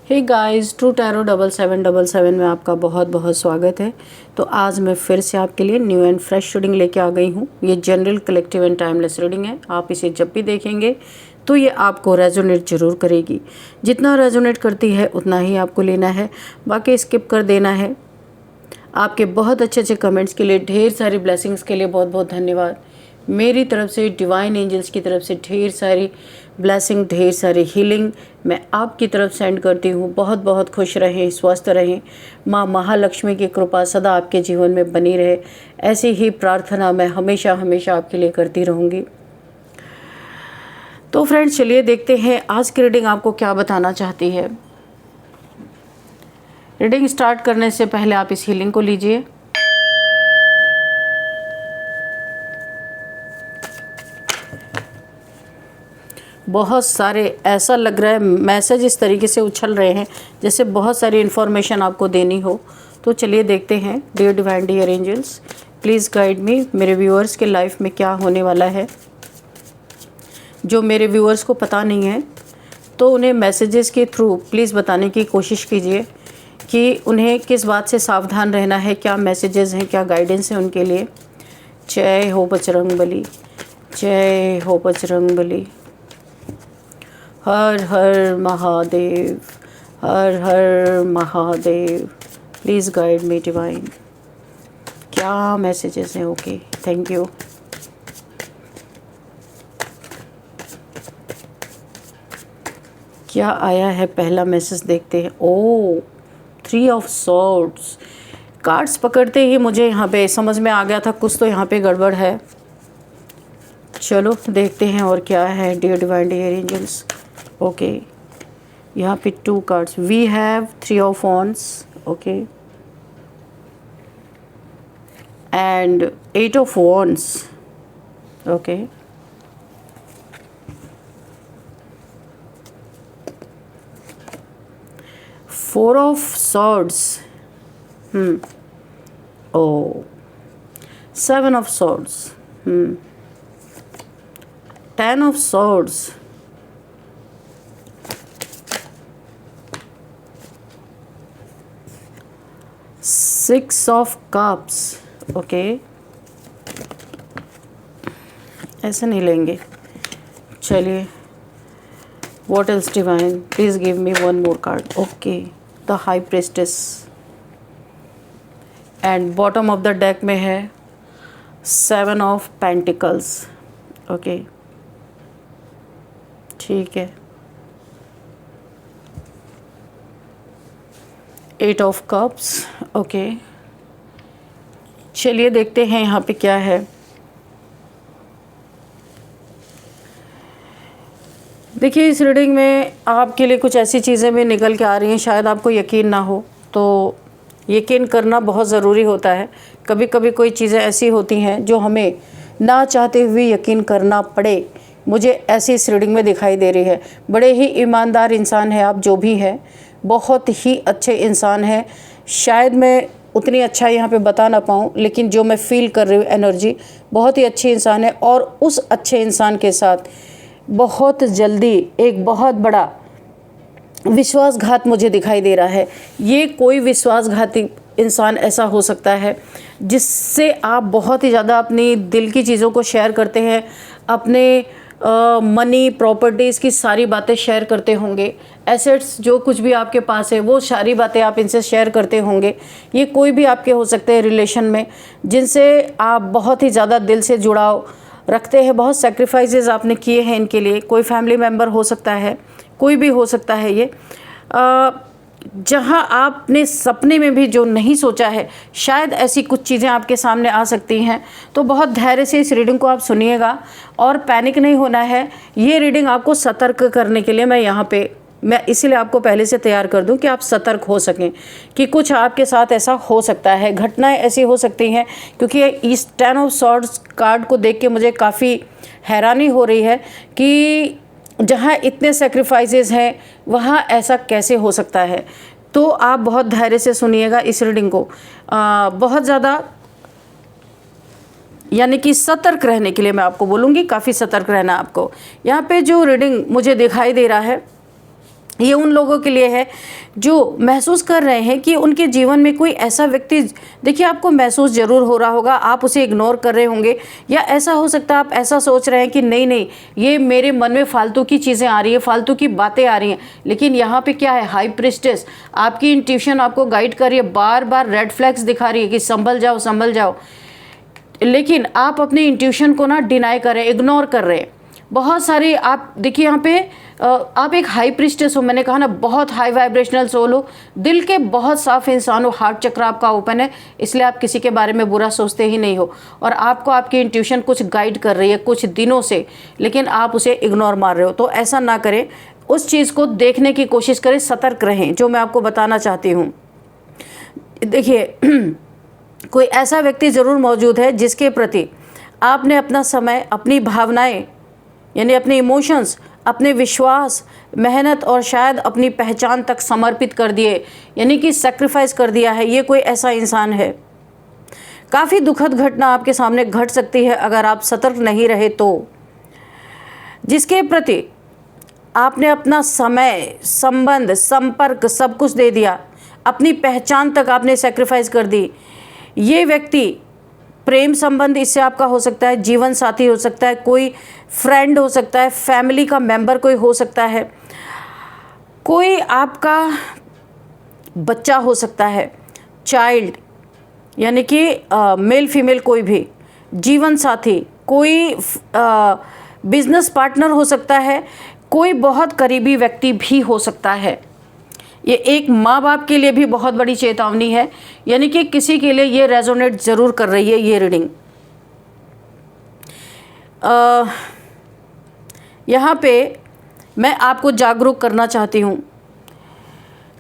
Hey guys, true tarot 7777 में आपका बहुत बहुत स्वागत है। तो आज मैं फिर से आपके लिए न्यू एंड फ्रेश रीडिंग लेके आ गई हूँ। ये general, collective and timeless reading है। आप इसे जब भी देखेंगे तो ये आपको रेजोनेट ज़रूर करेगी। जितना रेजोनेट करती है उतना ही आपको लेना है, बाकी स्किप कर देना है। आपके बहुत अच्छे अच्छे कमेंट्स के लिए, ढेर सारी ब्लेसिंग्स के लिए बहुत बहुत धन्यवाद। मेरी तरफ से, डिवाइन एंजल्स की तरफ से ढेर सारी ब्लेसिंग, ढेर सारी हीलिंग मैं आपकी तरफ सेंड करती हूँ। बहुत बहुत खुश रहें, स्वस्थ रहें। माँ महालक्ष्मी की कृपा सदा आपके जीवन में बनी रहे, ऐसी ही प्रार्थना मैं हमेशा हमेशा आपके लिए करती रहूँगी। तो फ्रेंड्स, चलिए देखते हैं आज की रीडिंग आपको क्या बताना चाहती है। रीडिंग स्टार्ट करने से पहले आप इस हीलिंग को लीजिए। बहुत सारे, ऐसा लग रहा है मैसेज इस तरीके से उछल रहे हैं जैसे बहुत सारी इन्फॉर्मेशन आपको देनी हो। तो चलिए देखते हैं। Dear divine, dear angels, please guide me. मेरे व्यूअर्स के लाइफ में क्या होने वाला है, जो मेरे व्यूअर्स को पता नहीं है तो उन्हें मैसेजेस के थ्रू प्लीज़ बताने की कोशिश कीजिए कि उन्हें किस बात से सावधान रहना है, क्या मैसेजेस हैं, क्या गाइडेंस है उनके लिए। जय हो बजरंगबली, जय हो बजरंगबली। हर हर महादेव, हर हर Mahadev. Please guide me divine. क्या मैसेजेस हैं? Okay, thank you. क्या आया है पहला मैसेज, देखते हैं। ओ, 3 ऑफ सॉर्ड्स। कार्ड्स पकड़ते ही मुझे यहाँ पे समझ में आ गया था कुछ तो यहाँ पे गड़बड़ है। चलो देखते हैं और क्या है। Dear divine, dear angels, okay, यहाँ पे 2 cards. We have 3 of wands, okay, and 8 of wands, okay, 4 of swords, oh, 7 of swords, 10 of swords, 6 of cups, okay, ऐसे नहीं लेंगे। चलिए, what else divine, please give me 1 more card. Okay, the high priestess, and bottom of the deck में है 7 of pentacles, okay, ठीक है। 8 of cups, okay. चलिए देखते हैं यहाँ पे क्या है। देखिए, इस रीडिंग में आपके लिए कुछ ऐसी चीज़ें भी निकल के आ रही हैं, शायद आपको यकीन ना हो, तो यकीन करना बहुत ज़रूरी होता है। कभी कभी कोई चीज़ें ऐसी होती हैं जो हमें ना चाहते हुए यकीन करना पड़े। मुझे ऐसी इस रीडिंग में दिखाई दे रही है। बड़े ही ईमानदार इंसान हैं आप, जो भी हैं, बहुत ही अच्छे इंसान हैं। शायद मैं उतनी अच्छा यहाँ पे बता ना पाऊँ, लेकिन जो मैं फील कर रही हूँ एनर्जी, बहुत ही अच्छे इंसान है। और उस अच्छे इंसान के साथ बहुत जल्दी एक बहुत बड़ा विश्वासघात मुझे दिखाई दे रहा है। ये कोई विश्वासघाती इंसान ऐसा हो सकता है जिससे आप बहुत ही ज़्यादा अपनी दिल की चीज़ों को शेयर करते हैं, अपने मनी, प्रॉपर्टीज़ की सारी बातें शेयर करते होंगे, एसेट्स जो कुछ भी आपके पास है वो सारी बातें आप इनसे शेयर करते होंगे। ये कोई भी आपके हो सकते हैं रिलेशन में, जिनसे आप बहुत ही ज़्यादा दिल से जुड़ाव रखते हैं। बहुत सेक्रीफाइसेस आपने किए हैं इनके लिए। कोई फैमिली मेम्बर हो सकता है, कोई भी हो सकता है ये। जहाँ आपने सपने में भी जो नहीं सोचा है, शायद ऐसी कुछ चीज़ें आपके सामने आ सकती हैं। तो बहुत धैर्य से इस रीडिंग को आप सुनिएगा और पैनिक नहीं होना है। ये रीडिंग आपको सतर्क करने के लिए मैं इसीलिए आपको पहले से तैयार कर दूं कि आप सतर्क हो सकें कि कुछ आपके साथ ऐसा हो सकता है, घटनाएं ऐसी हो सकती हैं। क्योंकि इस 10 ऑफ सॉर्ड्स कार्ड को देख के मुझे काफ़ी हैरानी हो रही है कि जहाँ इतने सेक्रीफाइसेस हैं वहाँ ऐसा कैसे हो सकता है। तो आप बहुत धैर्य से सुनिएगा इस रीडिंग को। बहुत ज़्यादा, यानी कि सतर्क रहने के लिए मैं आपको बोलूँगी, काफ़ी सतर्क रहना आपको। यहाँ पे जो रीडिंग मुझे दिखाई दे रहा है, ये उन लोगों के लिए है जो महसूस कर रहे हैं कि उनके जीवन में कोई ऐसा व्यक्ति, देखिए आपको महसूस ज़रूर हो रहा होगा, आप उसे इग्नोर कर रहे होंगे, या ऐसा हो सकता है आप ऐसा सोच रहे हैं कि नहीं नहीं ये मेरे मन में फालतू की चीज़ें आ रही है, फालतू की बातें आ रही हैं। लेकिन यहाँ पे क्या है, हाई प्रिस्टेस आपकी इंट्यूशन आपको गाइड कर रही है, बार बार रेड फ्लैग्स दिखा रही है कि संभल जाओ संभल जाओ। लेकिन आप अपने इंट्यूशन को ना डिनाई कर रहे हैं, इग्नोर कर रहे हैं। बहुत सारी आप देखिए यहाँ पे आप एक हाई प्रिस्टेस हो, मैंने कहा ना, बहुत हाई वाइब्रेशनल सोल हो, दिल के बहुत साफ इंसान हो, हार्ट चक्र आपका ओपन है, इसलिए आप किसी के बारे में बुरा सोचते ही नहीं हो। और आपको आपकी इंट्यूशन कुछ गाइड कर रही है कुछ दिनों से, लेकिन आप उसे इग्नोर मार रहे हो। तो ऐसा ना करें, उस चीज़ को देखने की कोशिश करें, सतर्क रहें। जो मैं आपको बताना चाहती हूँ, देखिए कोई ऐसा व्यक्ति ज़रूर मौजूद है जिसके प्रति आपने अपना समय, अपनी भावनाएं, यानी अपने इमोशंस, अपने विश्वास, मेहनत और शायद अपनी पहचान तक समर्पित कर दिए, यानी कि सेक्रीफाइस कर दिया है। ये कोई ऐसा इंसान है। काफ़ी दुखद घटना आपके सामने घट सकती है अगर आप सतर्क नहीं रहे तो। जिसके प्रति आपने अपना समय, संबंध, संपर्क सब कुछ दे दिया, अपनी पहचान तक आपने सेक्रीफाइस कर दी। ये व्यक्ति प्रेम संबंध इससे आपका हो सकता है, जीवन साथी हो सकता है, कोई फ्रेंड हो सकता है, फैमिली का मेंबर कोई हो सकता है, कोई आपका बच्चा हो सकता है, चाइल्ड, यानी कि मेल फीमेल कोई भी जीवन साथी, कोई बिजनेस पार्टनर हो सकता है, कोई बहुत करीबी व्यक्ति भी हो सकता है। ये एक माँ बाप के लिए भी बहुत बड़ी चेतावनी है, यानी कि किसी के लिए ये रेजोनेट ज़रूर कर रही है ये रीडिंग। यहाँ पे मैं आपको जागरूक करना चाहती हूँ।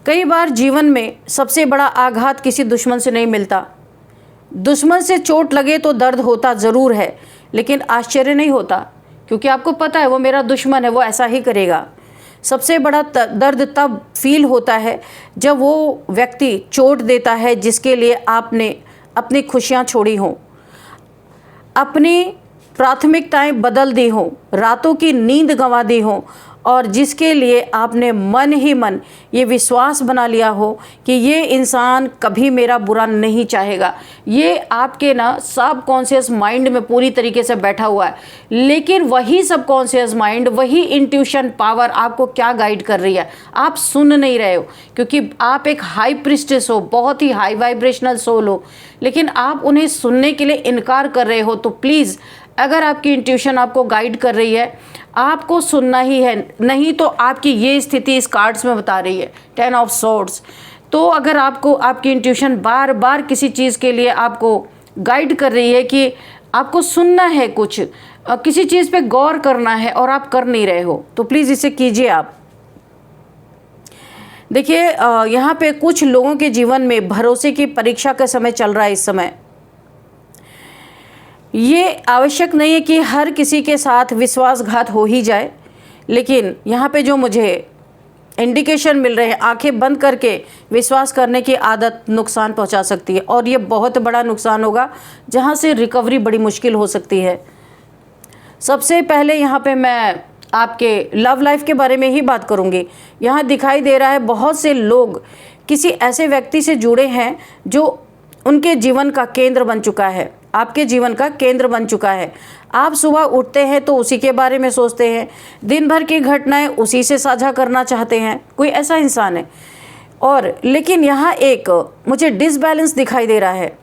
कई बार जीवन में सबसे बड़ा आघात किसी दुश्मन से नहीं मिलता। दुश्मन से चोट लगे तो दर्द होता ज़रूर है, लेकिन आश्चर्य नहीं होता, क्योंकि आपको पता है वो मेरा दुश्मन है, वो ऐसा ही करेगा। सबसे बड़ा दर्द तब फील होता है जब वो व्यक्ति चोट देता है जिसके लिए आपने अपनी खुशियाँ छोड़ी हों, अपनी प्राथमिकताएं बदल दी हों, रातों की नींद गंवा दी हों, और जिसके लिए आपने मन ही मन ये विश्वास बना लिया हो कि ये इंसान कभी मेरा बुरा नहीं चाहेगा। ये आपके ना सब कॉन्शियस माइंड में पूरी तरीके से बैठा हुआ है, लेकिन वही सब कॉन्शियस माइंड, वही इंट्यूशन पावर आपको क्या गाइड कर रही है, आप सुन नहीं रहे हो, क्योंकि आप एक हाई प्रिस्टेस हो, बहुत ही हाई वाइब्रेशनल सोल हो, लेकिन आप उन्हें सुनने के लिए इनकार कर रहे हो। तो प्लीज़, अगर आपकी इंट्यूशन आपको गाइड कर रही है, आपको सुनना ही है, नहीं तो आपकी ये स्थिति इस कार्ड्स में बता रही है, 10 ऑफ सोर्ड्स। तो अगर आपको आपकी इंट्यूशन बार बार किसी चीज़ के लिए आपको गाइड कर रही है कि आपको सुनना है, कुछ किसी चीज़ पे गौर करना है और आप कर नहीं रहे हो, तो प्लीज़ इसे कीजिए आप। देखिए यहाँ पे कुछ लोगों के जीवन में भरोसे की परीक्षा का समय चल रहा है इस समय। ये आवश्यक नहीं है कि हर किसी के साथ विश्वासघात हो ही जाए, लेकिन यहाँ पे जो मुझे इंडिकेशन मिल रहे हैं, आंखें बंद करके विश्वास करने की आदत नुकसान पहुँचा सकती है, और ये बहुत बड़ा नुकसान होगा जहाँ से रिकवरी बड़ी मुश्किल हो सकती है। सबसे पहले यहाँ पे मैं आपके लव लाइफ के बारे में ही बात करूँगी। यहाँ दिखाई दे रहा है बहुत से लोग किसी ऐसे व्यक्ति से जुड़े हैं जो उनके जीवन का केंद्र बन चुका है, आपके जीवन का केंद्र बन चुका है। आप सुबह उठते हैं तो उसी के बारे में सोचते हैं, दिन भर की घटनाएं उसी से साझा करना चाहते हैं, कोई ऐसा इंसान है। और लेकिन यहाँ एक मुझे डिसबैलेंस दिखाई दे रहा है।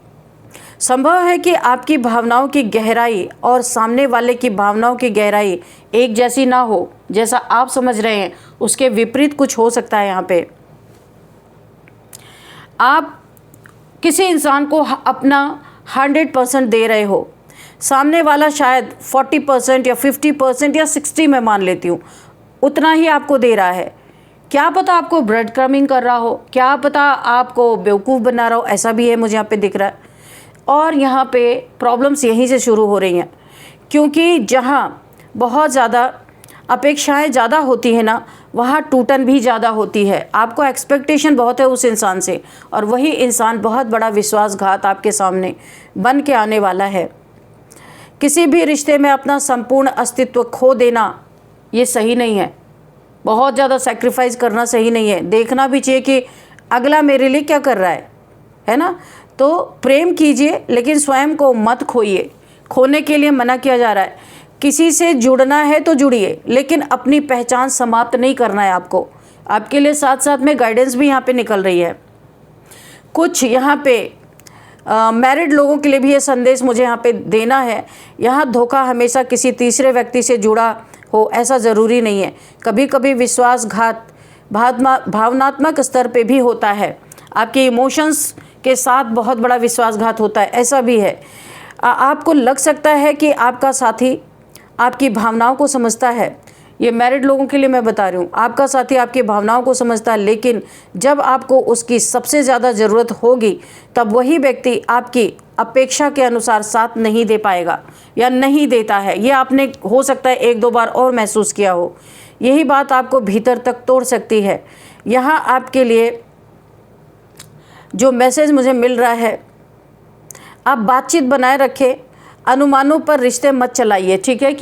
संभव है कि आपकी भावनाओं की गहराई और सामने वाले की भावनाओं की गहराई एक जैसी ना हो, जैसा आप समझ रहे हैं उसके विपरीत कुछ हो सकता है। यहाँ पे आप किसी इंसान को अपना 100% दे रहे हो, सामने वाला शायद 40% या 50% या 60 में मान लेती हूँ, उतना ही आपको दे रहा है। क्या पता आपको ब्रेड क्रमिंग कर रहा हो, क्या पता आपको बेवकूफ़ बना रहा हो, ऐसा भी है मुझे यहाँ पे दिख रहा है। और यहाँ पे प्रॉब्लम्स यहीं से शुरू हो रही हैं, क्योंकि जहाँ बहुत ज़्यादा अपेक्षाएं ज़्यादा होती है ना, वहाँ टूटन भी ज़्यादा होती है। आपको एक्सपेक्टेशन बहुत है उस इंसान से, और वही इंसान बहुत बड़ा विश्वासघात आपके सामने बन के आने वाला है। किसी भी रिश्ते में अपना संपूर्ण अस्तित्व खो देना ये सही नहीं है, बहुत ज़्यादा सैक्रिफाइस करना सही नहीं है। देखना भी चाहिए कि अगला मेरे लिए क्या कर रहा है ना। तो प्रेम कीजिए लेकिन स्वयं को मत खोइए, खोने के लिए मना किया जा रहा है। किसी से जुड़ना है तो जुड़िए, लेकिन अपनी पहचान समाप्त नहीं करना है आपको। आपके लिए साथ साथ में गाइडेंस भी यहाँ पे निकल रही है। कुछ यहाँ पे मैरिड लोगों के लिए भी ये संदेश मुझे यहाँ पे देना है। यहाँ धोखा हमेशा किसी तीसरे व्यक्ति से जुड़ा हो ऐसा ज़रूरी नहीं है। कभी कभी विश्वासघात भावनात्मक स्तर पे भी होता है। आपके इमोशंस के साथ बहुत बड़ा विश्वासघात होता है, ऐसा भी है। आपको लग सकता है कि आपका साथी आपकी भावनाओं को समझता है। ये मैरिड लोगों के लिए मैं बता रही हूँ, आपका साथी आपकी भावनाओं को समझता है, लेकिन जब आपको उसकी सबसे ज़्यादा ज़रूरत होगी तब वही व्यक्ति आपकी अपेक्षा के अनुसार साथ नहीं दे पाएगा या नहीं देता है। ये आपने हो सकता है 1-2 बार और महसूस किया हो। यही बात आपको भीतर तक तोड़ सकती है। यहाँ आपके लिए जो मैसेज मुझे मिल रहा है, आप बातचीत बनाए रखें, अनुमानों पर रिश्ते मत चलाइए, ठीक है,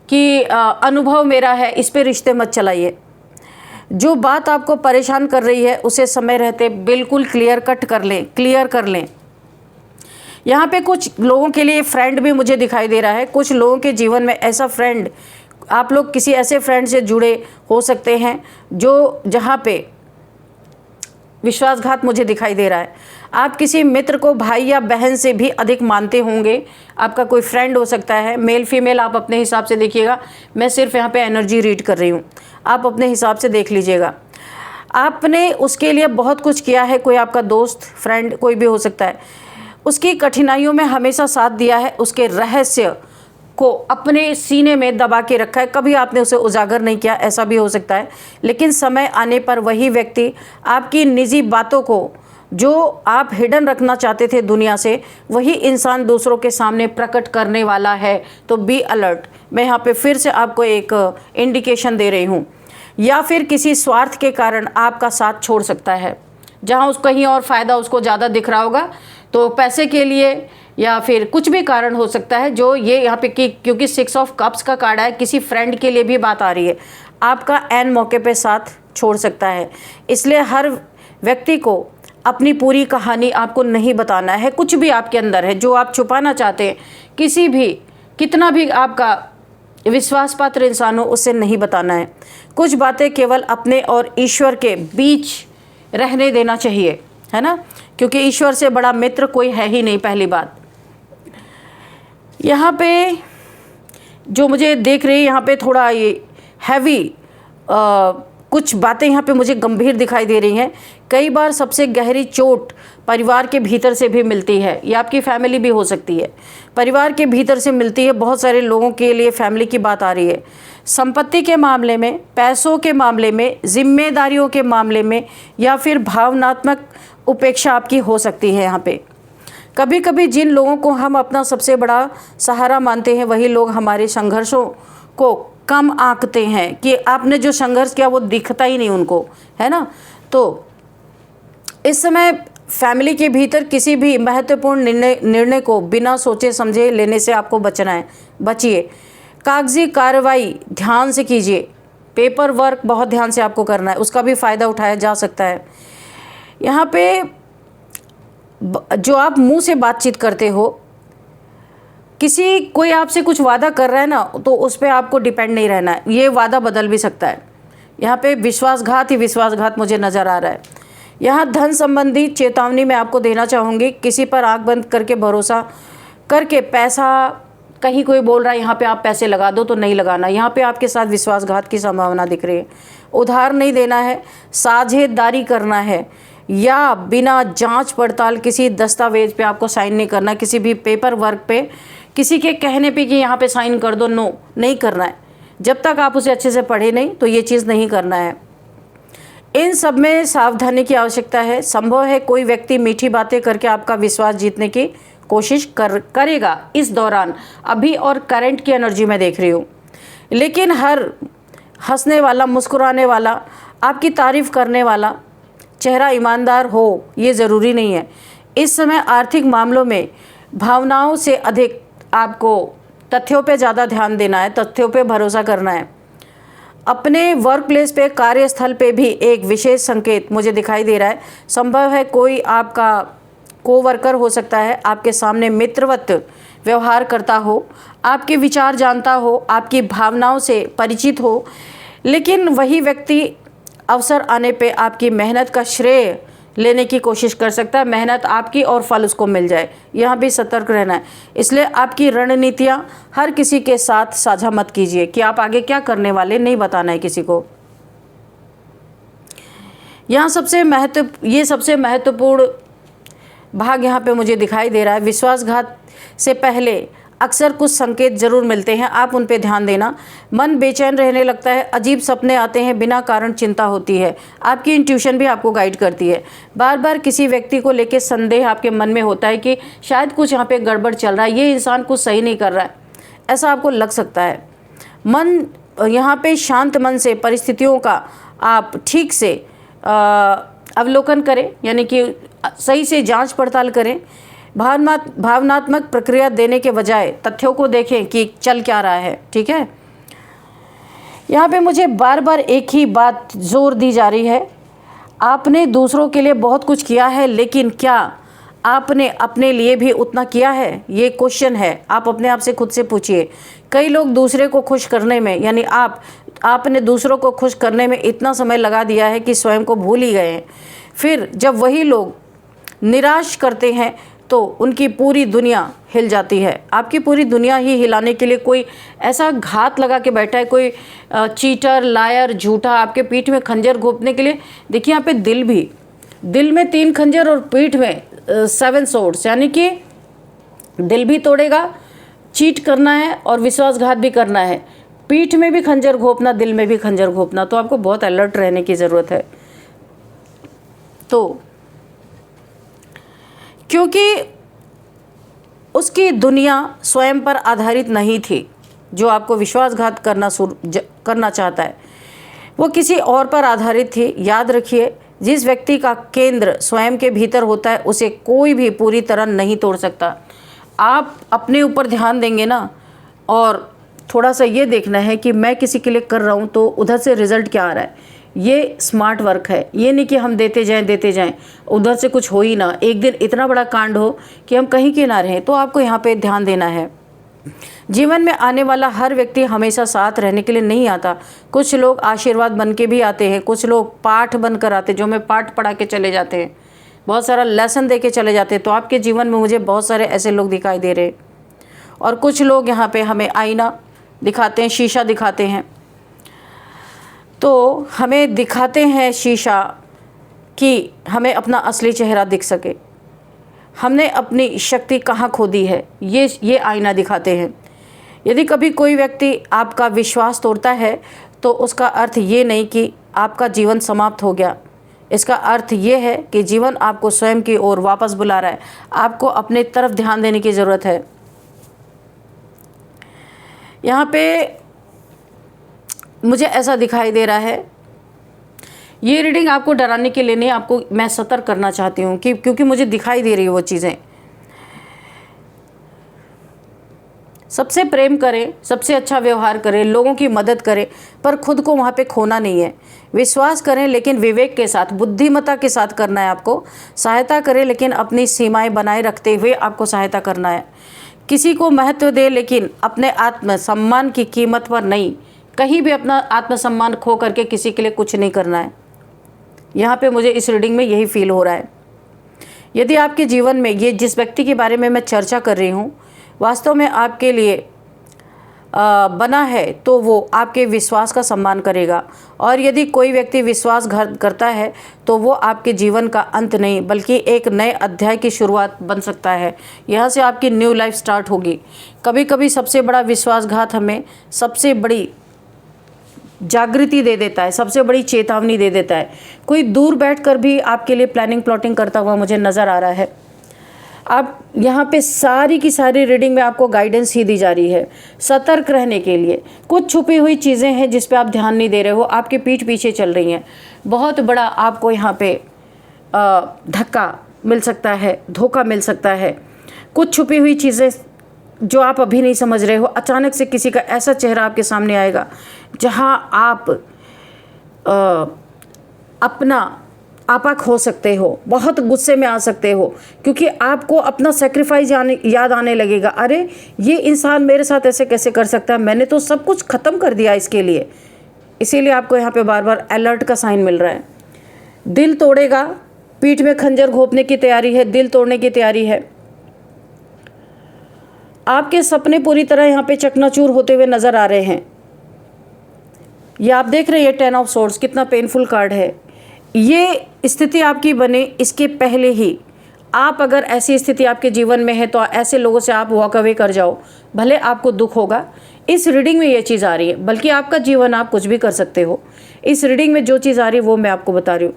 कि अनुभव मेरा है इस पे रिश्ते मत चलाइए। जो बात आपको परेशान कर रही है उसे समय रहते बिल्कुल क्लियर कर लें। यहाँ पे कुछ लोगों के लिए फ्रेंड भी मुझे दिखाई दे रहा है। कुछ लोगों के जीवन में ऐसा फ्रेंड, आप लोग किसी ऐसे फ्रेंड से जुड़े हो सकते हैं जो जहाँ पे विश्वासघात मुझे दिखाई दे रहा है। आप किसी मित्र को भाई या बहन से भी अधिक मानते होंगे। आपका कोई फ्रेंड हो सकता है, मेल फीमेल आप अपने हिसाब से देखिएगा। मैं सिर्फ यहाँ पे एनर्जी रीड कर रही हूँ, आप अपने हिसाब से देख लीजिएगा। आपने उसके लिए बहुत कुछ किया है, कोई आपका दोस्त फ्रेंड कोई भी हो सकता है। उसकी कठिनाइयों में हमेशा साथ दिया है, उसके रहस्य को अपने सीने में दबा के रखा है, कभी आपने उसे उजागर नहीं किया, ऐसा भी हो सकता है। लेकिन समय आने पर वही व्यक्ति आपकी निजी बातों को जो आप हिडन रखना चाहते थे दुनिया से, वही इंसान दूसरों के सामने प्रकट करने वाला है। तो बी अलर्ट। मैं यहाँ पे फिर से आपको एक इंडिकेशन दे रही हूँ। या फिर किसी स्वार्थ के कारण आपका साथ छोड़ सकता है, जहाँ उसको कहीं और फ़ायदा उसको ज़्यादा दिख रहा होगा, तो पैसे के लिए या फिर कुछ भी कारण हो सकता है। जो ये यहाँ पे क्योंकि 6 ऑफ कप्स का कार्ड है, किसी फ्रेंड के लिए भी बात आ रही है, आपका एन मौके पे साथ छोड़ सकता है। इसलिए हर व्यक्ति को अपनी पूरी कहानी आपको नहीं बताना है। कुछ भी आपके अंदर है जो आप छुपाना चाहते हैं, किसी भी कितना भी आपका विश्वास पात्र इंसान हो, उससे नहीं बताना है। कुछ बातें केवल अपने और ईश्वर के बीच रहने देना चाहिए, है ना, क्योंकि ईश्वर से बड़ा मित्र कोई है ही नहीं। पहली बात यहाँ पे जो मुझे देख रही है, यहाँ पे थोड़ा ये हैवी कुछ बातें यहाँ पे मुझे गंभीर दिखाई दे रही हैं। कई बार सबसे गहरी चोट परिवार के भीतर से भी मिलती है, या आपकी फैमिली भी हो सकती है, परिवार के भीतर से मिलती है। बहुत सारे लोगों के लिए फैमिली की बात आ रही है। संपत्ति के मामले में, पैसों के मामले में, जिम्मेदारियों के मामले में, या फिर भावनात्मक उपेक्षा आपकी हो सकती है। यहाँ पे कभी कभी जिन लोगों को हम अपना सबसे बड़ा सहारा मानते हैं, वही लोग हमारे संघर्षों को कम आंकते हैं कि आपने जो संघर्ष किया वो दिखता ही नहीं उनको, है ना। तो इस समय फैमिली के भीतर किसी भी महत्वपूर्ण निर्णय को बिना सोचे समझे लेने से आपको बचना है, बचिए। कागजी कार्रवाई ध्यान से कीजिए, पेपर वर्क बहुत ध्यान से आपको करना है, उसका भी फ़ायदा उठाया जा सकता है। यहाँ पे जो आप मुंह से बातचीत करते हो, कोई आपसे कुछ वादा कर रहा है ना, तो उस पर आपको डिपेंड नहीं रहना है। ये वादा बदल भी सकता है। यहाँ पे विश्वासघात ही विश्वासघात मुझे नज़र आ रहा है। यहाँ धन संबंधी चेतावनी मैं आपको देना चाहूँगी। किसी पर आंख बंद करके भरोसा करके पैसा, कहीं कोई बोल रहा है यहाँ पे आप पैसे लगा दो, तो नहीं लगाना। यहाँ पे आपके साथ विश्वासघात की संभावना दिख रही है। उधार नहीं देना है, साझेदारी करना है, या बिना जांच पड़ताल किसी दस्तावेज पे आपको साइन नहीं करना, किसी भी पेपर वर्क पे किसी के कहने पे कि यहाँ पे साइन कर दो, नो, नहीं करना है। जब तक आप उसे अच्छे से पढ़े नहीं, तो ये चीज़ नहीं करना है। इन सब में सावधानी की आवश्यकता है। संभव है कोई व्यक्ति मीठी बातें करके आपका विश्वास जीतने की कोशिश करेगा इस दौरान। अभी और करंट की एनर्जी में देख रही हूँ। लेकिन हर हंसने वाला, मुस्कुराने वाला, आपकी तारीफ़ करने वाला चेहरा ईमानदार हो, ये ज़रूरी नहीं है। इस समय आर्थिक मामलों में भावनाओं से अधिक आपको तथ्यों पे ज़्यादा ध्यान देना है, तथ्यों पे भरोसा करना है। अपने वर्क प्लेस पे, कार्यस्थल पे भी एक विशेष संकेत मुझे दिखाई दे रहा है। संभव है कोई आपका कोवर्कर हो सकता है, आपके सामने मित्रवत व्यवहार करता हो, आपके विचार जानता हो, आपकी भावनाओं से परिचित हो, लेकिन वही व्यक्ति अवसर आने पे आपकी मेहनत का श्रेय लेने की कोशिश कर सकता है। मेहनत आपकी और फल उसको मिल जाए, यहाँ भी सतर्क रहना है। इसलिए आपकी रणनीतियाँ हर किसी के साथ साझा मत कीजिए कि आप आगे क्या करने वाले, नहीं बताना है किसी को। यहाँ सबसे महत्वपूर्ण भाग यहाँ पे मुझे दिखाई दे रहा है। विश्वासघात से पहले अक्सर कुछ संकेत जरूर मिलते हैं, आप उन पे ध्यान देना। मन बेचैन रहने लगता है, अजीब सपने आते हैं, बिना कारण चिंता होती है। आपकी इंट्यूशन भी आपको गाइड करती है। बार बार किसी व्यक्ति को लेकर संदेह आपके मन में होता है कि शायद कुछ यहाँ पे गड़बड़ चल रहा है, ये इंसान कुछ सही नहीं कर रहा है, ऐसा आपको लग सकता है। मन यहाँ पे शांत मन से परिस्थितियों का आप ठीक से अवलोकन करें, यानी कि सही से जांच पड़ताल करें। भावनात्मक प्रक्रिया देने के बजाय तथ्यों को देखें कि चल क्या रहा है, ठीक है। यहाँ पे मुझे बार बार एक ही बात जोर दी जा रही है, आपने दूसरों के लिए बहुत कुछ किया है, लेकिन क्या आपने अपने लिए भी उतना किया है? ये क्वेश्चन है, आप अपने आप से खुद से पूछिए। कई लोग दूसरे को खुश करने में, यानी आपने दूसरों को खुश करने में इतना समय लगा दिया है कि स्वयं को भूल ही गए हैं। फिर जब वही लोग निराश करते हैं तो उनकी पूरी दुनिया हिल जाती है। आपकी पूरी दुनिया ही हिलाने के लिए कोई ऐसा घात लगा के बैठा है, कोई चीटर, लायर, झूठा, आपके पीठ में खंजर घोंपने के लिए। देखिए यहाँ पे दिल में 3 खंजर और पीठ में 7 सॉर्ड्स, यानी कि दिल भी तोड़ेगा, चीट करना है और विश्वासघात भी करना है। पीठ में भी खंजर घोंपना, दिल में भी खंजर घोंपना, तो आपको बहुत अलर्ट रहने की ज़रूरत है। तो क्योंकि उसकी दुनिया स्वयं पर आधारित नहीं थी, जो आपको विश्वासघात करना चाहता है, वो किसी और पर आधारित थी। याद रखिए, जिस व्यक्ति का केंद्र स्वयं के भीतर होता है उसे कोई भी पूरी तरह नहीं तोड़ सकता। आप अपने ऊपर ध्यान देंगे ना, और थोड़ा सा ये देखना है कि मैं किसी के लिए कर रहा हूँ तो उधर से रिजल्ट क्या आ रहा है। ये स्मार्ट वर्क है। ये नहीं कि हम देते जाएं उधर से कुछ हो ही ना, एक दिन इतना बड़ा कांड हो कि हम कहीं के ना रहें। तो आपको यहाँ पे ध्यान देना है। जीवन में आने वाला हर व्यक्ति हमेशा साथ रहने के लिए नहीं आता। कुछ लोग आशीर्वाद बन के भी आते हैं, कुछ लोग पाठ बन कर आते हैं, जो हमें पाठ पढ़ा के चले जाते हैं, बहुत सारा लेसन दे के चले जाते हैं। तो आपके जीवन में मुझे बहुत सारे ऐसे लोग दिखाई दे रहे हैं। और कुछ लोग यहाँ पे हमें आईना दिखाते हैं, शीशा दिखाते हैं। तो हमें दिखाते हैं शीशा कि हमें अपना असली चेहरा दिख सके, हमने अपनी शक्ति कहाँ खो दी है, ये आईना दिखाते हैं। यदि कभी कोई व्यक्ति आपका विश्वास तोड़ता है तो उसका अर्थ ये नहीं कि आपका जीवन समाप्त हो गया। इसका अर्थ ये है कि जीवन आपको स्वयं की ओर वापस बुला रहा है। आपको अपने तरफ ध्यान देने की ज़रूरत है। यहाँ पे मुझे ऐसा दिखाई दे रहा है, ये रीडिंग आपको डराने के लिए नहीं, आपको मैं सतर्क करना चाहती हूँ कि क्योंकि मुझे दिखाई दे रही है वो चीज़ें। सबसे प्रेम करें, सबसे अच्छा व्यवहार करें, लोगों की मदद करें, पर खुद को वहाँ पे खोना नहीं है। विश्वास करें लेकिन विवेक के साथ, बुद्धिमत्ता के साथ करना है आपको। सहायता करें लेकिन अपनी सीमाएं बनाए रखते हुए आपको सहायता करना है। किसी को महत्व दे लेकिन अपने आत्मसम्मान की कीमत पर नहीं। कहीं भी अपना आत्मसम्मान खो करके किसी के लिए कुछ नहीं करना है। यहाँ पे मुझे इस रीडिंग में यही फील हो रहा है। यदि आपके जीवन में ये जिस व्यक्ति के बारे में मैं चर्चा कर रही हूँ वास्तव में आपके लिए बना है, तो वो आपके विश्वास का सम्मान करेगा। और यदि कोई व्यक्ति विश्वासघात करता है तो वो आपके जीवन का अंत नहीं बल्कि एक नए अध्याय की शुरुआत बन सकता है। यहाँ से आपकी न्यू लाइफ स्टार्ट होगी। कभी कभी सबसे बड़ा विश्वासघात हमें सबसे बड़ी जागृति दे देता है, सबसे बड़ी चेतावनी दे देता है। कोई दूर बैठकर भी आपके लिए प्लानिंग प्लॉटिंग करता हुआ मुझे नज़र आ रहा है। आप यहाँ पे सारी की सारी रीडिंग में आपको गाइडेंस ही दी जा रही है सतर्क रहने के लिए। कुछ छुपी हुई चीज़ें हैं जिस पे आप ध्यान नहीं दे रहे हो, आपके पीठ पीछे चल रही हैं। बहुत बड़ा आपको यहाँ पे धक्का मिल सकता है, धोखा मिल सकता है। कुछ छुपी हुई चीज़ें जो आप अभी नहीं समझ रहे हो, अचानक से किसी का ऐसा चेहरा आपके सामने आएगा जहाँ आप अपना आपा खो सकते हो, बहुत गुस्से में आ सकते हो, क्योंकि आपको अपना सेक्रीफाइस याद आने लगेगा। अरे ये इंसान मेरे साथ ऐसे कैसे कर सकता है, मैंने तो सब कुछ ख़त्म कर दिया इसके लिए। इसीलिए आपको यहाँ पे बार बार अलर्ट का साइन मिल रहा है। दिल तोड़ेगा, पीठ में खंजर घोंपने की तैयारी है, दिल तोड़ने की तैयारी है। आपके सपने पूरी तरह यहाँ पे चकनाचूर होते हुए नज़र आ रहे हैं। ये आप देख रहे हैं 10 ऑफ सोर्ड्स कितना पेनफुल कार्ड है। ये स्थिति आपकी बने इसके पहले ही आप अगर ऐसी स्थिति आपके जीवन में है तो ऐसे लोगों से आप वॉक अवे कर जाओ, भले आपको दुख होगा। इस रीडिंग में ये चीज़ आ रही है, बल्कि आपका जीवन आप कुछ भी कर सकते हो। इस रीडिंग में जो चीज़ आ रही है वो मैं आपको बता रही हूँ।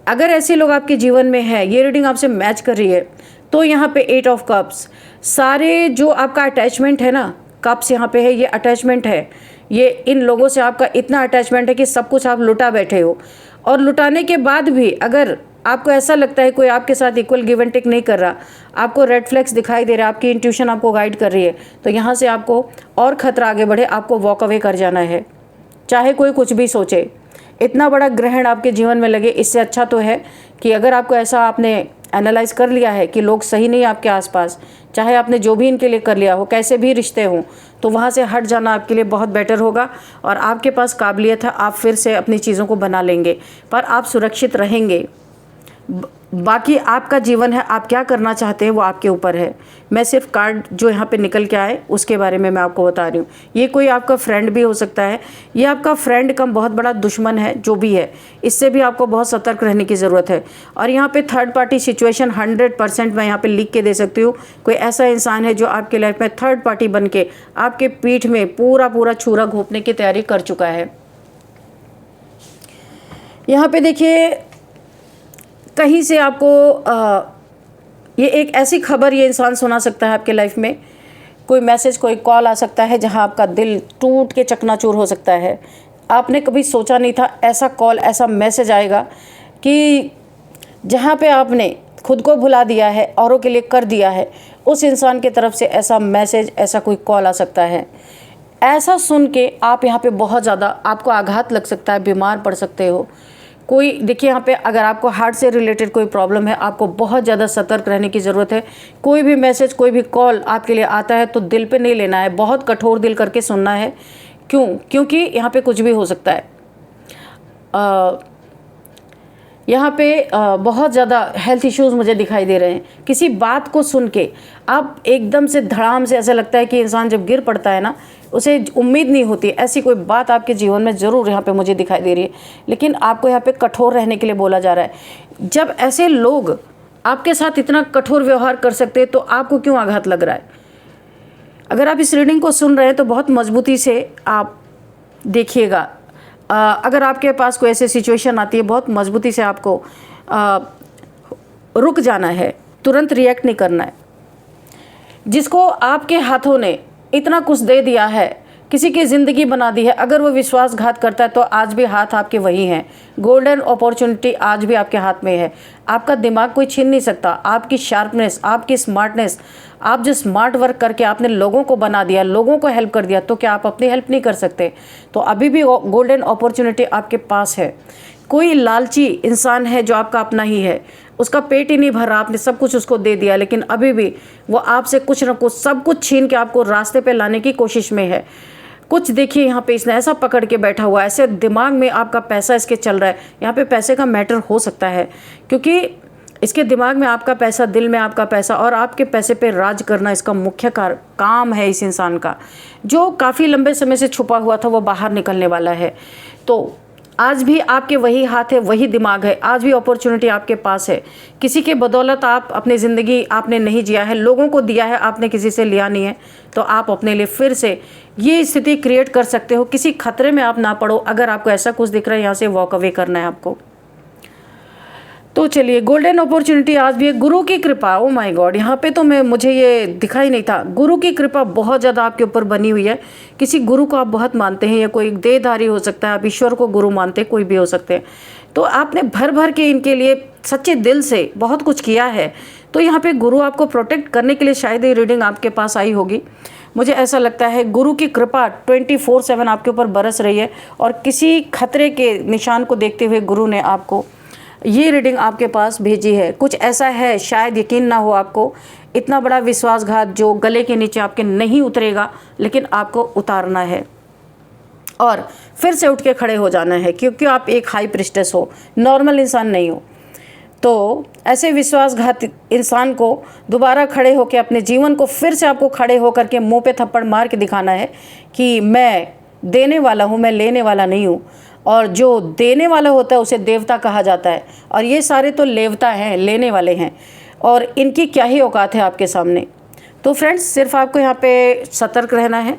अगर ऐसे लोग आपके जीवन में हैं, ये रीडिंग आपसे मैच कर रही है, तो यहाँ पे 8 ऑफ कप्स, सारे जो आपका अटैचमेंट है ना, कप्स यहाँ पे है, ये अटैचमेंट है। ये इन लोगों से आपका इतना अटैचमेंट है कि सब कुछ आप लुटा बैठे हो, और लुटाने के बाद भी अगर आपको ऐसा लगता है कोई आपके साथ इक्वल गिव एंड टेक नहीं कर रहा, आपको रेड फ्लैग्स दिखाई दे रहा है, आपकी इंट्यूशन आपको गाइड कर रही है, तो यहाँ से आपको और खतरा आगे बढ़े, आपको वॉक अवे कर जाना है। चाहे कोई कुछ भी सोचे, इतना बड़ा ग्रहण आपके जीवन में लगे, इससे अच्छा तो है कि अगर आपको ऐसा आपने एनालाइज कर लिया है कि लोग सही नहीं आपके आसपास, चाहे आपने जो भी इनके लिए कर लिया हो, कैसे भी रिश्ते हों, तो वहाँ से हट जाना आपके लिए बहुत बेटर होगा। और आपके पास काबिलियत है, आप फिर से अपनी चीज़ों को बना लेंगे, पर आप सुरक्षित रहेंगे। बाकी आपका जीवन है, आप क्या करना चाहते हैं वो आपके ऊपर है। मैं सिर्फ कार्ड जो यहाँ पे निकल के आए उसके बारे में मैं आपको बता रही हूँ। ये कोई आपका फ्रेंड भी हो सकता है, ये आपका फ्रेंड कम बहुत बड़ा दुश्मन है, जो भी है, इससे भी आपको बहुत सतर्क रहने की ज़रूरत है। और यहाँ पे थर्ड पार्टी सिचुएशन 100% मैं यहाँ पे लिख के दे सकती हूँ। कोई ऐसा इंसान है जो आपके लाइफ में थर्ड पार्टी बन के आपके पीठ में पूरा छुरा घोंपने की तैयारी कर चुका है। यहाँ पे देखिए, कहीं से आपको ये एक ऐसी खबर ये इंसान सुना सकता है आपके लाइफ में, कोई मैसेज, कोई कॉल आ सकता है जहां आपका दिल टूट के चकनाचूर हो सकता है। आपने कभी सोचा नहीं था ऐसा कॉल, ऐसा मैसेज आएगा कि जहां पे आपने खुद को भुला दिया है, औरों के लिए कर दिया है, उस इंसान की तरफ से ऐसा मैसेज, ऐसा कोई कॉल आ सकता है। ऐसा सुन के आप यहाँ पे बहुत ज़्यादा आपको आघात लग सकता है, बीमार पड़ सकते हो। कोई देखिए यहाँ पे अगर आपको हार्ट से रिलेटेड कोई प्रॉब्लम है, आपको बहुत ज़्यादा सतर्क रहने की ज़रूरत है। कोई भी मैसेज, कोई भी कॉल आपके लिए आता है तो दिल पे नहीं लेना है, बहुत कठोर दिल करके सुनना है। क्योंकि यहाँ पे कुछ भी हो सकता है। यहाँ पे बहुत ज़्यादा हेल्थ इश्यूज़ मुझे दिखाई दे रहे हैं। किसी बात को सुन के आप एकदम से धड़ाम से ऐसा लगता है कि इंसान जब गिर पड़ता है ना, उसे उम्मीद नहीं होती, ऐसी कोई बात आपके जीवन में ज़रूर यहाँ पे मुझे दिखाई दे रही है। लेकिन आपको यहाँ पे कठोर रहने के लिए बोला जा रहा है। जब ऐसे लोग आपके साथ इतना कठोर व्यवहार कर सकते हैं तो आपको क्यों आघात लग रहा है? अगर आप इस रीडिंग को सुन रहे हैं तो बहुत मजबूती से आप देखिएगा। अगर आपके पास कोई ऐसी सिचुएशन आती है, बहुत मजबूती से आपको रुक जाना है, तुरंत रिएक्ट नहीं करना है। जिसको आपके हाथों ने इतना कुछ दे दिया है, किसी की ज़िंदगी बना दी है, अगर वो विश्वासघात करता है तो आज भी हाथ आपके वही हैं। गोल्डन अपॉर्चुनिटी आज भी आपके हाथ में है। आपका दिमाग कोई छीन नहीं सकता। आपकी शार्पनेस, आपकी स्मार्टनेस, आप जो स्मार्ट वर्क करके आपने लोगों को बना दिया, लोगों को हेल्प कर दिया, तो क्या आप अपनी हेल्प नहीं कर सकते? तो अभी भी गोल्डन अपॉर्चुनिटी आपके पास है। कोई लालची इंसान है जो आपका अपना ही है, उसका पेट ही नहीं भर रहा, आपने सब कुछ उसको दे दिया, लेकिन अभी भी वो आपसे कुछ ना कुछ, सब कुछ छीन के आपको रास्ते पे लाने की कोशिश में है। कुछ देखिए यहाँ पे इसने ऐसा पकड़ के बैठा हुआ है, ऐसे दिमाग में आपका पैसा इसके चल रहा है। यहाँ पे पैसे का मैटर हो सकता है, क्योंकि इसके दिमाग में आपका पैसा, दिल में आपका पैसा, और आपके पैसे पे राज करना इसका मुख्य काम है इस इंसान का। जो काफ़ी लंबे समय से छुपा हुआ था वो बाहर निकलने वाला है। तो आज भी आपके वही हाथ है, वही दिमाग है, आज भी अपॉर्चुनिटी आपके पास है। किसी के बदौलत आप अपनी ज़िंदगी आपने नहीं जिया है, लोगों को दिया है, आपने किसी से लिया नहीं है। तो आप अपने लिए फिर से ये स्थिति क्रिएट कर सकते हो। किसी खतरे में आप ना पड़ो। अगर आपको ऐसा कुछ दिख रहा है, यहाँ से वॉक अवे करना है आपको। तो चलिए, गोल्डन अपॉर्चुनिटी आज भी है। गुरु की कृपा, ओ माय गॉड, यहाँ पे तो मुझे ये दिखा ही नहीं था। गुरु की कृपा बहुत ज़्यादा आपके ऊपर बनी हुई है। किसी गुरु को आप बहुत मानते हैं, या कोई देहधारी हो सकता है, आप ईश्वर को गुरु मानते हैं, कोई भी हो सकते हैं। तो आपने भर भर के इनके लिए सच्चे दिल से बहुत कुछ किया है, तो यहाँ पे गुरु आपको प्रोटेक्ट करने के लिए शायद ये रीडिंग आपके पास आई होगी। मुझे ऐसा लगता है गुरु की कृपा 24/7 आपके ऊपर बरस रही है और किसी खतरे के निशान को देखते हुए गुरु ने आपको ये रीडिंग आपके पास भेजी है। कुछ ऐसा है, शायद यकीन ना हो आपको, इतना बड़ा विश्वासघात जो गले के नीचे आपके नहीं उतरेगा, लेकिन आपको उतारना है और फिर से उठ के खड़े हो जाना है, क्योंकि आप एक हाई प्रिस्टेस हो, नॉर्मल इंसान नहीं हो। तो ऐसे विश्वासघात इंसान को दोबारा खड़े होकर अपने जीवन को फिर से आपको खड़े होकर के मुंह पे थप्पड़ मार के दिखाना है कि मैं देने वाला हूँ, मैं लेने वाला नहीं हूँ। और जो देने वाला होता है उसे देवता कहा जाता है, और ये सारे तो लेवता हैं, लेने वाले हैं, और इनकी क्या ही औकात है आपके सामने। तो फ्रेंड्स, सिर्फ आपको यहाँ पे सतर्क रहना है।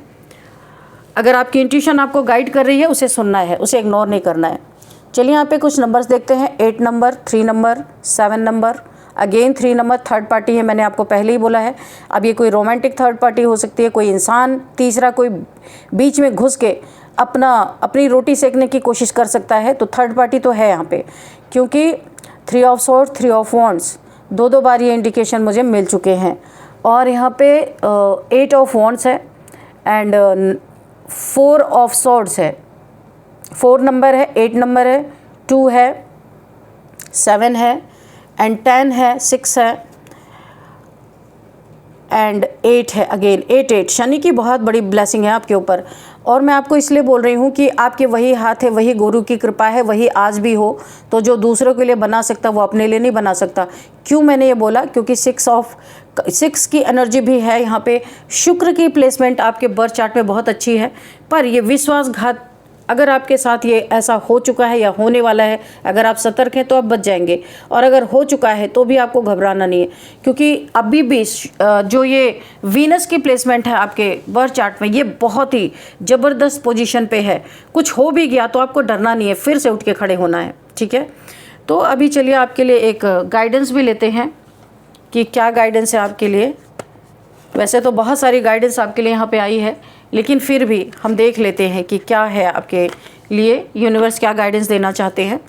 अगर आपकी इंट्यूशन आपको गाइड कर रही है, उसे सुनना है, उसे इग्नोर नहीं करना है। चलिए यहाँ पे कुछ नंबर्स देखते हैं। 8 number, 3 number, 7 number, again 3 number, third party है, मैंने आपको पहले ही बोला है। अब ये कोई रोमांटिक थर्ड पार्टी हो सकती है, कोई इंसान तीसरा कोई बीच में घुस के अपनी रोटी सेकने की कोशिश कर सकता है। तो थर्ड पार्टी तो है यहाँ पे, क्योंकि 3 ऑफ स्वॉर्ड्स, 3 ऑफ वॉन्ड्स, दो बार ये इंडिकेशन मुझे मिल चुके हैं। और यहाँ पे 8 ऑफ वॉन्ड्स है एंड 4 ऑफ स्वॉर्ड्स है। 4 नंबर है, 8 नंबर है, 2 है, 7 है एंड 10 है, 6 है एंड 8 है। अगेन 8 शनि की बहुत बड़ी ब्लेसिंग है आपके ऊपर। और मैं आपको इसलिए बोल रही हूँ कि आपके वही हाथ है, वही गुरु की कृपा है, वही आज भी हो। तो जो दूसरों के लिए बना सकता वो अपने लिए नहीं बना सकता। क्यों मैंने ये बोला? क्योंकि 6 की एनर्जी भी है यहाँ पे। शुक्र की प्लेसमेंट आपके बर्थ चार्ट में बहुत अच्छी है, पर ये विश्वासघात अगर आपके साथ ये ऐसा हो चुका है या होने वाला है, अगर आप सतर्क हैं तो आप बच जाएंगे, और अगर हो चुका है तो भी आपको घबराना नहीं है, क्योंकि अभी भी जो ये वीनस की प्लेसमेंट है आपके बर्थ चार्ट में, ये बहुत ही ज़बरदस्त पोजीशन पे है। कुछ हो भी गया तो आपको डरना नहीं है, फिर से उठ के खड़े होना है, ठीक है। तो अभी चलिए आपके लिए एक गाइडेंस भी लेते हैं कि क्या गाइडेंस है आपके लिए। वैसे तो बहुत सारी गाइडेंस आपके लिए यहाँ पे आई है, लेकिन फिर भी हम देख लेते हैं कि क्या है आपके लिए, यूनिवर्स क्या गाइडेंस देना चाहते हैं।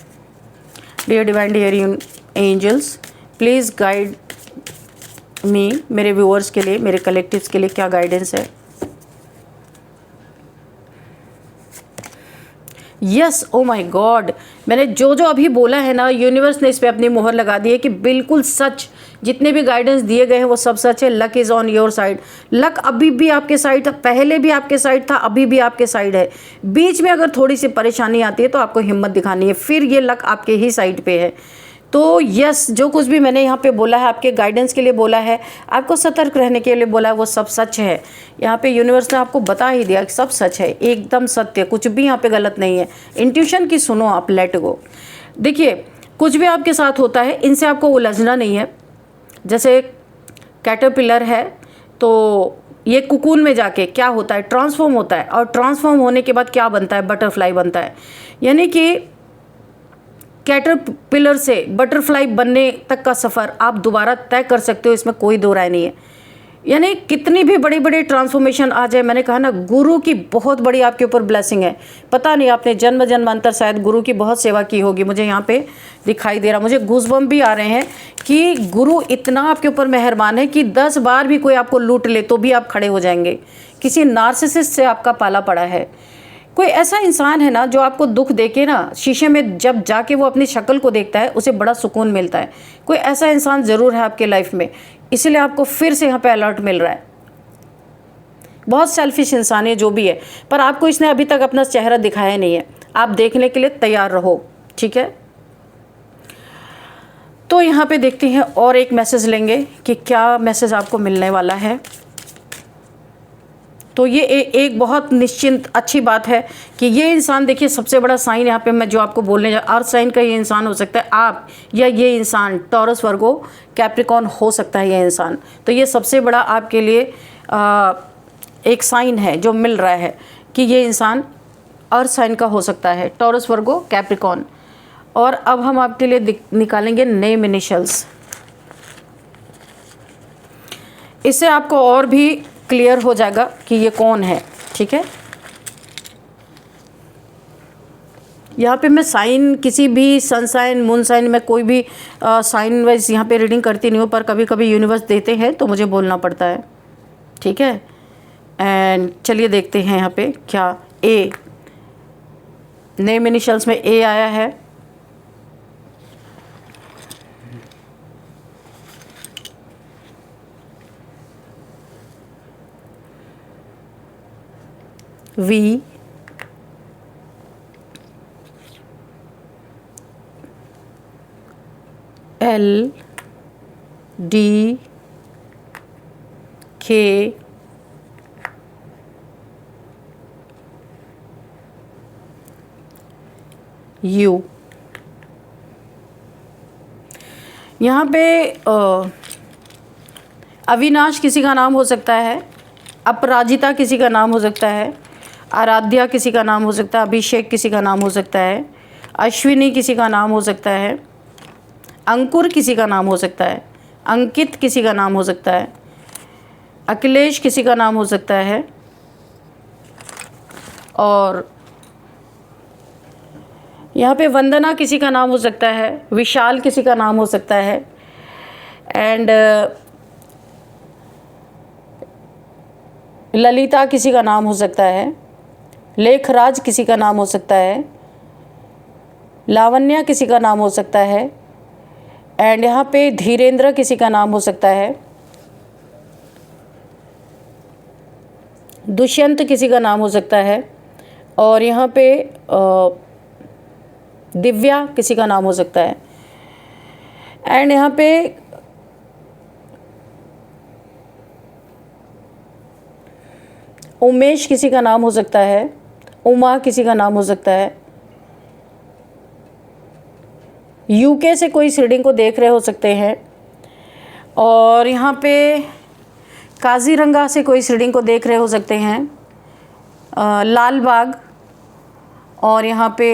Dear divine, dear angels, please guide me, मेरे व्यूअर्स के लिए, मेरे कलेक्टिव्स के लिए क्या गाइडेंस है। यस, ओ माय गॉड, मैंने जो अभी बोला है ना, यूनिवर्स ने इस पर अपनी मोहर लगा दी है कि बिल्कुल सच। जितने भी गाइडेंस दिए गए हैं वो सब सच है। Luck is on your side. Luck अभी भी आपके साइड था, पहले भी आपके साइड था, अभी भी आपके साइड है। बीच में अगर थोड़ी सी परेशानी आती है तो आपको हिम्मत दिखानी है, फिर ये लक आपके ही साइड पे है। तो यस, जो कुछ भी मैंने यहाँ पे बोला है, आपके गाइडेंस के लिए बोला है, आपको सतर्क रहने के लिए बोला है, वो सब सच है। यहाँ पे यूनिवर्स ने आपको बता ही दिया कि सब सच है, एकदम सत्य, कुछ भी यहाँ पे गलत नहीं है। इंट्यूशन की सुनो आप, लेट गो। देखिए, कुछ भी आपके साथ होता है, इनसे आपको उलझना नहीं है। जैसे कैटरपिलर है तो ये कुकून में जाके क्या होता है, ट्रांसफॉर्म होता है, और ट्रांसफॉर्म होने के बाद क्या बनता है, बटरफ्लाई बनता है। यानी कि कैटरपिलर से बटरफ्लाई बनने तक का सफ़र आप दोबारा तय कर सकते हो, इसमें कोई दो राय नहीं है। यानी कितनी भी बड़ी बड़ी ट्रांसफॉर्मेशन आ जाए, मैंने कहा ना, गुरु की बहुत बड़ी आपके ऊपर ब्लेसिंग है। पता नहीं आपने जन्म जन्मांतर शायद गुरु की बहुत सेवा की होगी, मुझे यहाँ पे दिखाई दे रहा, मुझे गूज़बम्प भी आ रहे हैं कि गुरु इतना आपके ऊपर मेहरबान है कि 10 बार भी कोई आपको लूट ले तो भी आप खड़े हो जाएंगे। किसी नार्सिसिस्ट से आपका पाला पड़ा है। कोई ऐसा इंसान है ना जो आपको दुख देके ना, शीशे में जब जाके वो अपनी शक्ल को देखता है, उसे बड़ा सुकून मिलता है। कोई ऐसा इंसान ज़रूर है आपके लाइफ में, इसीलिए आपको फिर से यहाँ पे अलर्ट मिल रहा है। बहुत सेल्फिश इंसान है जो भी है, पर आपको इसने अभी तक अपना चेहरा दिखाया नहीं है। आप देखने के लिए तैयार रहो, ठीक है। तो यहाँ पे देखते हैं और एक मैसेज लेंगे कि क्या मैसेज आपको मिलने वाला है। तो ये एक बहुत निश्चिंत अच्छी बात है कि ये इंसान, देखिए सबसे बड़ा साइन यहाँ पे मैं जो आपको बोलने जा, अर्थ साइन का ये इंसान हो सकता है आप, या ये इंसान टॉरस, वर्गो, कैप्रिकॉर्न हो सकता है ये इंसान। तो ये सबसे बड़ा आपके लिए एक साइन है जो मिल रहा है कि ये इंसान अर्थ साइन का हो सकता है, टॉरस, वर्गो, कैप्रिकॉर्न। और अब हम आपके लिए निकालेंगे नेम इनिशियल्स। इससे आपको और भी क्लियर हो जाएगा कि ये कौन है, ठीक है। यहाँ पे मैं साइन किसी भी सन साइन मून साइन में कोई भी साइन वाइज यहाँ पे रीडिंग करती नहीं हूँ, पर कभी कभी यूनिवर्स देते हैं तो मुझे बोलना पड़ता है, ठीक है। एंड चलिए देखते हैं यहाँ पे क्या ए, नेम इनिशियल्स में ए आया है। वी, एल, डी, के, यू। यहाँ पे अविनाश किसी का नाम हो सकता है, अपराजिता किसी का नाम हो सकता है, आराध्या किसी का नाम हो सकता है, अभिषेक किसी का नाम हो सकता है, अश्विनी किसी का नाम हो सकता है, अंकुर किसी का नाम हो सकता है, अंकित किसी का नाम हो सकता है, अखिलेश किसी का नाम हो सकता है, और यहाँ पे वंदना किसी का नाम हो सकता है, विशाल किसी का नाम हो सकता है, एंड ललिता किसी का नाम हो सकता है, लेखराज किसी का नाम हो सकता है, लावण्या किसी का नाम हो सकता है, एंड यहाँ पे धीरेन्द्र किसी का नाम हो सकता है, दुष्यंत किसी का नाम हो सकता है, और यहाँ पे दिव्या किसी का नाम हो सकता है, एंड यहाँ पे उमेश किसी का नाम हो सकता है, उमा किसी का नाम हो सकता है, यूके से कोई इस रीडिंग को देख रहे हो सकते हैं, और यहाँ पे काजीरंगा से कोई इस रीडिंग को देख रहे हो सकते हैं, लाल बाग, और यहाँ पे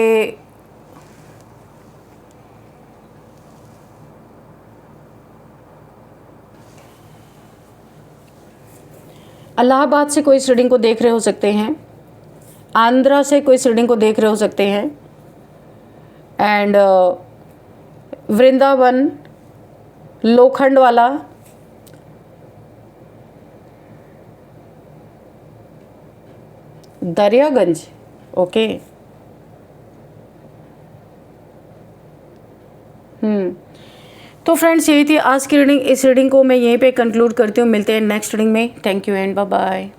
इलाहाबाद से कोई इस रीडिंग को देख रहे हो सकते हैं, आंध्रा से कोई इस रीडिंग को देख रहे हो सकते हैं, एंड वृंदावन, लोखंड वाला, दरियागंज, ओके। तो फ्रेंड्स यही थी आज की रीडिंग। इस रीडिंग को मैं यहीं पे कंक्लूड करती हूँ। मिलते हैं नेक्स्ट रीडिंग में। Thank you and bye bye.